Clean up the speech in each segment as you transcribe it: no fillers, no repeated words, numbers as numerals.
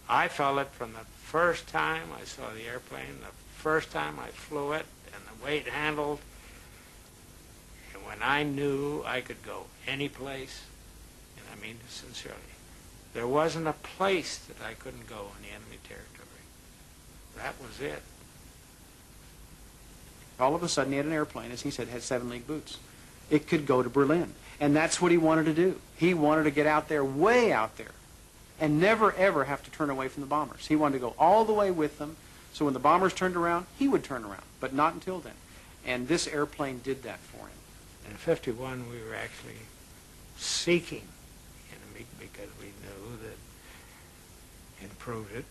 I felt it from the first time I saw the airplane, the first time I flew it, and the way it handled. And when I knew I could go any place, and I mean this sincerely, there wasn't a place that I couldn't go in the enemy territory. That was it. All of a sudden, he had an airplane, as he said, had 7-league boots. It could go to Berlin. And that's what he wanted to do. He wanted to get out there, way out there, and never, ever have to turn away from the bombers. He wanted to go all the way with them, so when the bombers turned around, he would turn around, but not until then. And this airplane did that for him. In 51, we were actually seeking enemy because we knew that it proved it.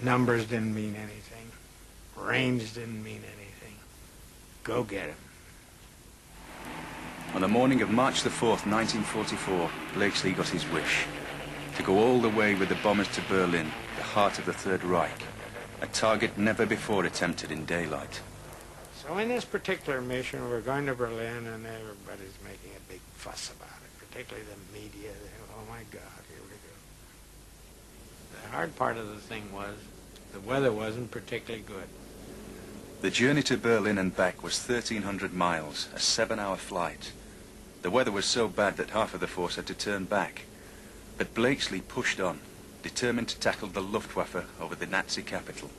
Numbers didn't mean anything. Range didn't mean anything. Go get him. On the morning of March the 4th, 1944, Blakesley got his wish. To go all the way with the bombers to Berlin, the heart of the Third Reich. A target never before attempted in daylight. So in this particular mission, we're going to Berlin, and everybody's making a big fuss about it, particularly the media. Oh my God, here we go. The hard part of the thing was the weather wasn't particularly good. The journey to Berlin and back was 1,300 miles, a 7-hour flight. The weather was so bad that half of the force had to turn back. But Blakesley pushed on, determined to tackle the Luftwaffe over the Nazi capital.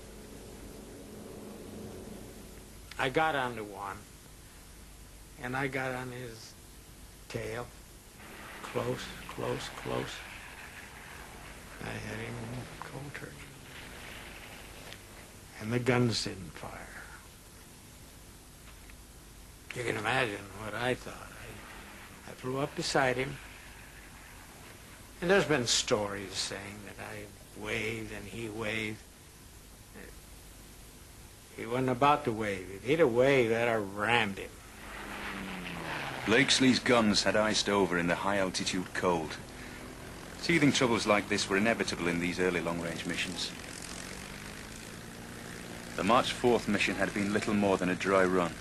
I got onto one, and I got on his tail, close, close, close. I had him cold turkey. And the guns didn't fire. You can imagine what I thought. I flew up beside him, and there's been stories saying that I waved and he waved. He wasn't about to wave. If he'd have waved, I'd have rammed him. Blakesley's guns had iced over in the high-altitude cold. Teething troubles like this were inevitable in these early long-range missions. The March 4th mission had been little more than a dry run.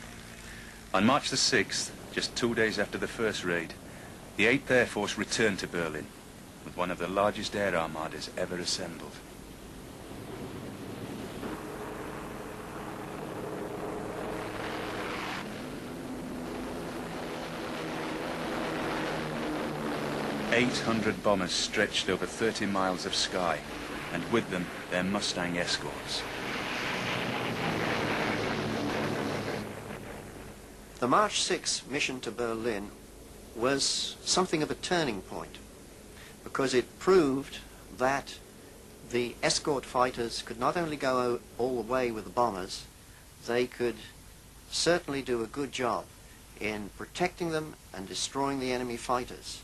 On March the 6th, just 2 days after the first raid, the 8th Air Force returned to Berlin with one of the largest air armadas ever assembled. "800 bombers stretched over 30 miles of sky, and with them their Mustang escorts." The March 6 mission to Berlin was something of a turning point because it proved that the escort fighters could not only go all the way with the bombers, they could certainly do a good job in protecting them and destroying the enemy fighters.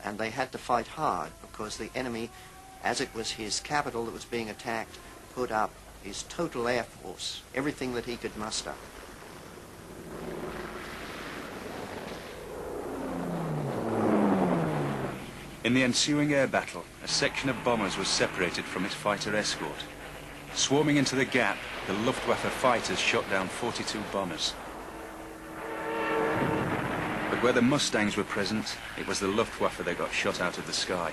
And they had to fight hard because the enemy, as it was his capital that was being attacked, put up his total air force, everything that he could muster. In the ensuing air battle, a section of bombers was separated from its fighter escort. Swarming into the gap, the Luftwaffe fighters shot down 42 bombers. But where the Mustangs were present, it was the Luftwaffe that got shot out of the sky.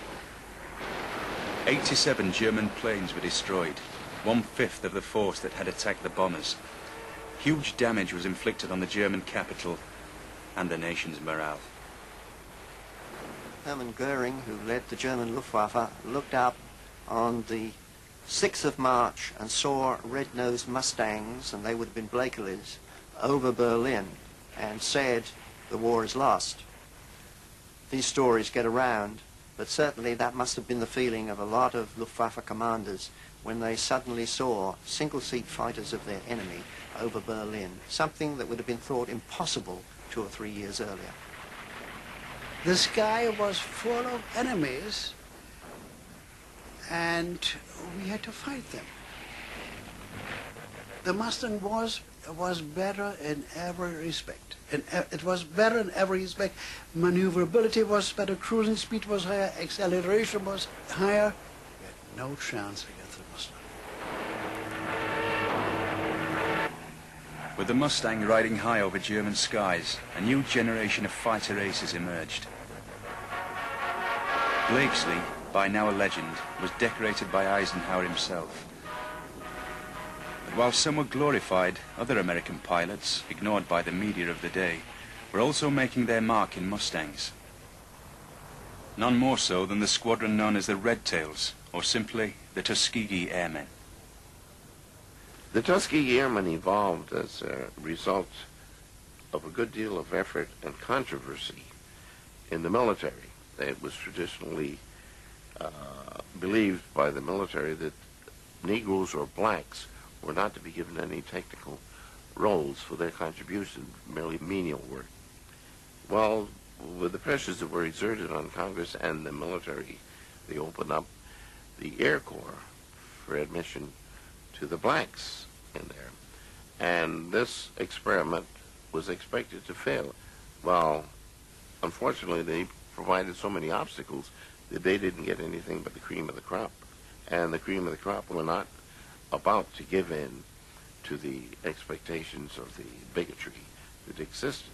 87 German planes were destroyed, 1/5 of the force that had attacked the bombers. Huge damage was inflicted on the German capital and the nation's morale. Hermann Goering, who led the German Luftwaffe, looked up on the 6th of March and saw red-nosed Mustangs, and they would have been Blakely's, over Berlin, and said, "The war is lost." These stories get around, but certainly that must have been the feeling of a lot of Luftwaffe commanders when they suddenly saw single-seat fighters of their enemy over Berlin, something that would have been thought impossible 2 or 3 years earlier. The sky was full of enemies, and we had to fight them. The Mustang was better in every respect. It was better in every respect. Maneuverability was better, cruising speed was higher, acceleration was higher. We had no chance against the Mustang. With the Mustang riding high over German skies, a new generation of fighter aces emerged. Blakesley, by now a legend, was decorated by Eisenhower himself. But while some were glorified, other American pilots, ignored by the media of the day, were also making their mark in Mustangs. None more so than the squadron known as the Red Tails, or simply the Tuskegee Airmen. The Tuskegee Airmen evolved as a result of a good deal of effort and controversy in the military. It was traditionally believed by the military that Negroes or blacks were not to be given any technical roles for their contribution, merely menial work. Well, with the pressures that were exerted on Congress and the military, they opened up the Air Corps for admission to the blacks in there. And this experiment was expected to fail. Well, unfortunately, they provided so many obstacles that they didn't get anything but the cream of the crop. And the cream of the crop were not about to give in to the expectations of the bigotry that existed.